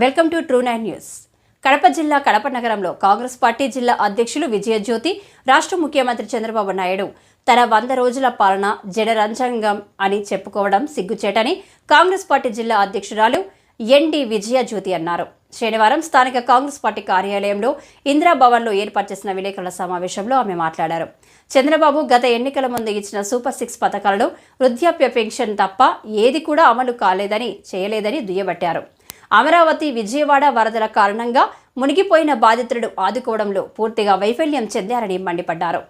Welcome to true 9 news. Kadapa జిల్లా కడప నగరంలో Congress party జిల్లా అధ్యక్షులు విజయజ్యోతి, రాష్ట్ర ముఖ్యమంత్రి చంద్రబాబు నాయుడు తన 100 రోజుల పాలన జనరంజకం అని చెప్పుకోవడం సిగ్గుచేటని కాంగ్రెస్ పార్టీ జిల్లా అధ్యక్షురాలు ఎన్డి విజయజ్యోతి అన్నారు. శనివారం స్థానిక కాంగ్రెస్ పార్టీ కార్యాలయంలో ఇందిరాభవన్లో ఏర్పాటు చేసిన విలేకరుల సమావేశంలో ఆమె మాట్లాడారు. చంద్రబాబు గత ఎన్నికల ముందు ఇచ్చిన సూపర్ 6 పథకాలలో వృద్ధాప్య పెన్షన్ తప్ప ఏది కూడా అమలు చేయలేదని దుయ్యబట్టారు. అమరావతి, విజయవాడ వరదల కారణంగా మునిగిపోయిన బాధితులను ఆదుకోవడంలో పూర్తిగా వైఫల్యం చెందారని మండిపడ్డారు.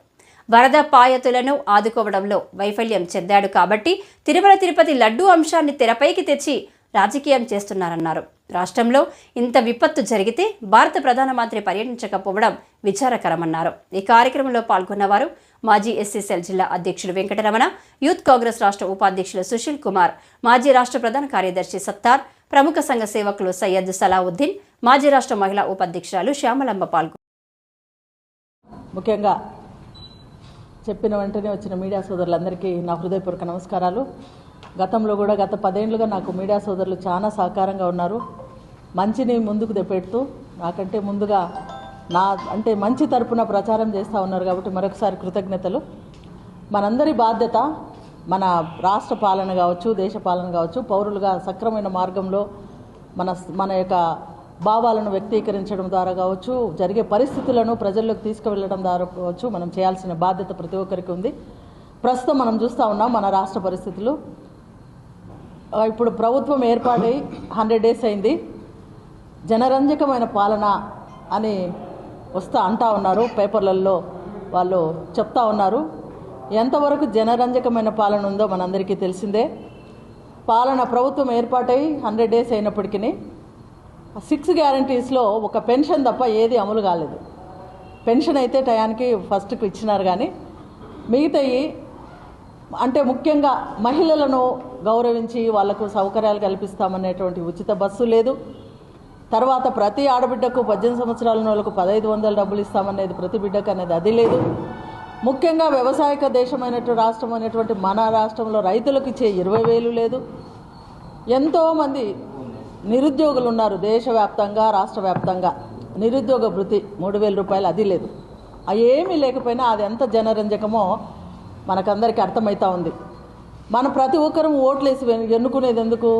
వరద బాధితులను ఆదుకోవడంలో వైఫల్యం చెందాడు కాబట్టి తిరుపతి లడ్డూ అంశాన్ని తెరపైకి తెచ్చి రాజకీయం చేస్తున్నారన్నారు. రాష్ట్రంలో ఇంత విపత్తు జరిగితే భారత ప్రధానమంత్రి పర్యటించకపోవడం విచారకరమన్నారు. ఈ కార్యక్రమంలో పాల్గొన్నవారు మాజీ ఎస్సీ సెల్ జిల్లా అధ్యక్షులు వెంకటరమణ, యూత్ కాంగ్రెస్ రాష్ట్ర ఉపాధ్యక్షులు సుశీల్ కుమార్, మాజీ రాష్ట్ర ప్రధాన కార్యదర్శి సత్తార్, ప్రముఖ సంఘ సేవకులు సయ్యద్ సలావుద్దీన్, మాజీ రాష్ట్ర మహిళా ఉపాధ్యక్షురాలు శ్యామలంబ పాల్గొన్నారు. ముఖ్యంగా చెప్పిన వెంటనే వచ్చిన మీడియా సోదరులందరికీ నా హృదయపూర్వక నమస్కారాలు. గతంలో కూడా గత 10 ఏళ్లుగా నాకు మీడియా సోదరులు చాలా సహకారంగా ఉన్నారు. మంచిని ముందుకు తెపెడుతూ నాకంటే ముందుగా మంచి తరపున ప్రచారం చేస్తూ ఉన్నారు కాబట్టి మరొకసారి కృతజ్ఞతలు. మనందరి బాధ్యత మన రాష్ట్ర పాలన కావచ్చు, దేశ పాలన కావచ్చు, పౌరులుగా సక్రమైన మార్గంలో మన యొక్క భావాలను వ్యక్తీకరించడం ద్వారా కావచ్చు, జరిగే పరిస్థితులను ప్రజల్లోకి తీసుకువెళ్ళడం ద్వారా కావచ్చు, మనం చేయాల్సిన బాధ్యత ప్రతి ఒక్కరికి ఉంది. ప్రస్తుతం మనం చూస్తూ ఉన్నాం మన రాష్ట్ర పరిస్థితులు. ఇప్పుడు ప్రభుత్వం ఏర్పాటై 100 days అయింది. జనరంజకమైన పాలన అని అంటా ఉన్నారు, పేపర్లలో వాళ్ళు చెప్తా ఉన్నారు. ఎంతవరకు జనరంజకమైన పాలన ఉందో మనందరికీ తెలిసిందే. ప్రభుత్వం ఏర్పాటై 100 days అయినప్పటికీ 6 గ్యారంటీస్లో ఒక పెన్షన్ తప్ప ఏది అమలు కాలేదు. పెన్షన్ అయితే టయానికి ఫస్ట్కి ఇచ్చినారు, కానీ మిగతాయి ముఖ్యంగా మహిళలను గౌరవించి వాళ్లకు సౌకర్యాలు కల్పిస్తామనేటువంటి ఉచిత బస్సు లేదు. తర్వాత ప్రతి ఆడబిడ్డకు 18 సంవత్సరాల వాళ్ళకు 1500 డబ్బులు ఇస్తామనేది ప్రతి బిడ్డకు అనేది అది లేదు. ముఖ్యంగా వ్యవసాయక దేశమైనటువంటి రాష్ట్రం అనేటువంటి మన రాష్ట్రంలో రైతులకు ఇచ్చే 20,000 లేదు. ఎంతోమంది నిరుద్యోగులు ఉన్నారు దేశవ్యాప్తంగా, రాష్ట్ర వ్యాప్తంగా. నిరుద్యోగ భృతి 3,000 రూపాయలు అది లేదు. ఏమీ లేకపోయినా అది ఎంత జనరంజకమో మనకందరికీ అర్థమవుతూ ఉంది. మనం ప్రతి ఒక్కరూ ఓట్లేసి ఎన్నుకునేది ఎందుకు?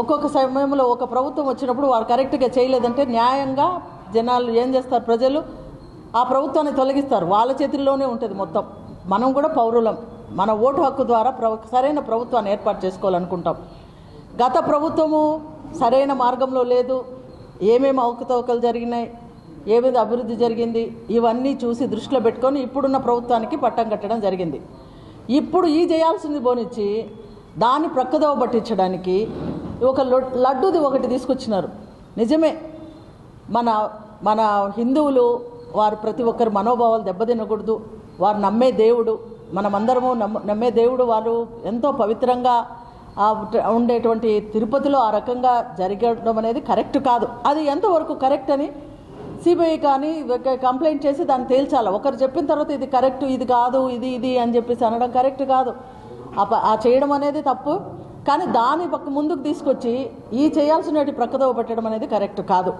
ఒక్కొక్క సమయంలో ఒక ప్రభుత్వం వచ్చినప్పుడు వారు కరెక్ట్గా చేయలేదంటే న్యాయంగా జనాలు ఏం చేస్తారు, ప్రజలు ఆ ప్రభుత్వాన్ని తొలగిస్తారు. వాళ్ళ చేతుల్లోనే ఉంటుంది మొత్తం. మనం కూడా పౌరులం, మన ఓటు హక్కు ద్వారా సరైన ప్రభుత్వాన్ని ఏర్పాటు చేసుకోవాలనుకుంటాం. గత ప్రభుత్వము సరైన మార్గంలో లేదు. ఏమేమి అవకతవకలు జరిగినాయి, ఏమేమి అభివృద్ధి జరిగింది, ఇవన్నీ చూసి దృష్టిలో పెట్టుకొని ఇప్పుడున్న ప్రభుత్వానికి పట్టం కట్టడం జరిగింది. ఇప్పుడు చేయాల్సింది పోనిచ్చి దాన్ని ప్రక్కదోవ పట్టించడానికి ఒక లడ్డూది ఒకటి తీసుకొచ్చినారు. నిజమే, మన హిందువులు వారు ప్రతి ఒక్కరి మనోభావాలు దెబ్బతినకూడదు. వారు నమ్మే దేవుడు, మనమందరము నమ్మే దేవుడు, వారు ఎంతో పవిత్రంగా ఉండేటువంటి తిరుపతిలో ఆ రకంగా జరగడం అనేది కరెక్ట్ కాదు. అది ఎంతవరకు కరెక్ట్ అని సిబిఐ కానీ కంప్లైంట్ చేసి దాన్ని తేల్చాలి. ఒకరు చెప్పిన తర్వాత ఇది కరెక్ట్, ఇది కాదు, ఇది అని చెప్పేసి అనడం కరెక్ట్ కాదు. ఆ చేయడం అనేది తప్పు. కానీ దాన్ని ముందుకు తీసుకొచ్చి చేయాల్సినవి ప్రక్కదోవ పెట్టడం అనేది కరెక్ట్ కాదు.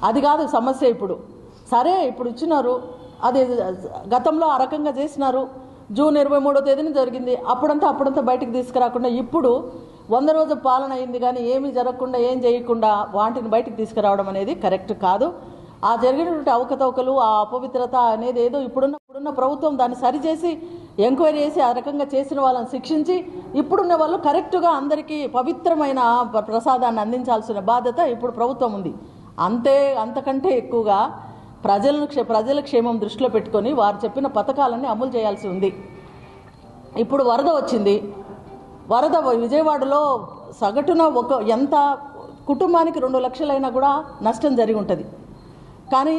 అది కాదు సమస్య. ఇప్పుడు సరే, ఇప్పుడు ఇచ్చినారు, అది గతంలో ఆ రకంగా చేసినారు. జూన్ 23వ తేదీన జరిగింది. అప్పుడంతా బయటకు తీసుకురాకుండా ఇప్పుడు 100 రోజుల పాలన అయింది, కానీ ఏమీ జరగకుండా ఏం చేయకుండా వాటిని బయటకు తీసుకురావడం అనేది కరెక్ట్ కాదు. ఆ జరిగినటువంటి అవకతవకలు, ఆ అపవిత్రత అనేది ఏదో ఇప్పుడున్న ప్రభుత్వం దాన్ని సరిచేసి ఎంక్వైరీ చేసి ఆ రకంగా చేసిన వాళ్ళని శిక్షించి ఇప్పుడున్న వాళ్ళు కరెక్ట్గా అందరికీ పవిత్రమైన ప్రసాదాన్ని అందించాల్సిన బాధ్యత ఇప్పుడు ప్రభుత్వం ఉంది. అంతకంటే ఎక్కువగా ప్రజల క్షేమం దృష్టిలో పెట్టుకొని వారు చెప్పిన పథకాలన్నీ అమలు చేయాల్సి ఉంది. ఇప్పుడు వరద వచ్చింది. వరద విజయవాడలో సగటున ఎంత కుటుంబానికి 2 లక్షలైనా కూడా నష్టం జరిగి ఉంటుంది. కానీ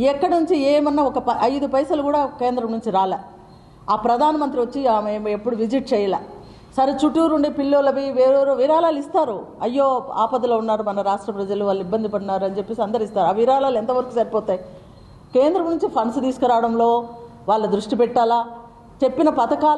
ఎక్కడి నుంచి ఏమన్నా ఒక 5 పైసలు కూడా కేంద్రం నుంచి రాలే. ఆ ప్రధానమంత్రి వచ్చి ఆమె ఎప్పుడు విజిట్ చేయలే. సరే, చుట్టూరు ఉండే పిల్లలవి వేరే విరాళాలు ఇస్తారు. అయ్యో ఆపదలో ఉన్నారు మన రాష్ట్ర ప్రజలు, వాళ్ళు ఇబ్బంది పడినారు అని చెప్పేసి అందరు ఇస్తారు. ఆ విరాళాలు ఎంతవరకు సరిపోతాయి? కేంద్రం నుంచి ఫండ్స్ తీసుకురావడంలో వాళ్ళ దృష్టి పెట్టాలా? చెప్పిన పథకాలు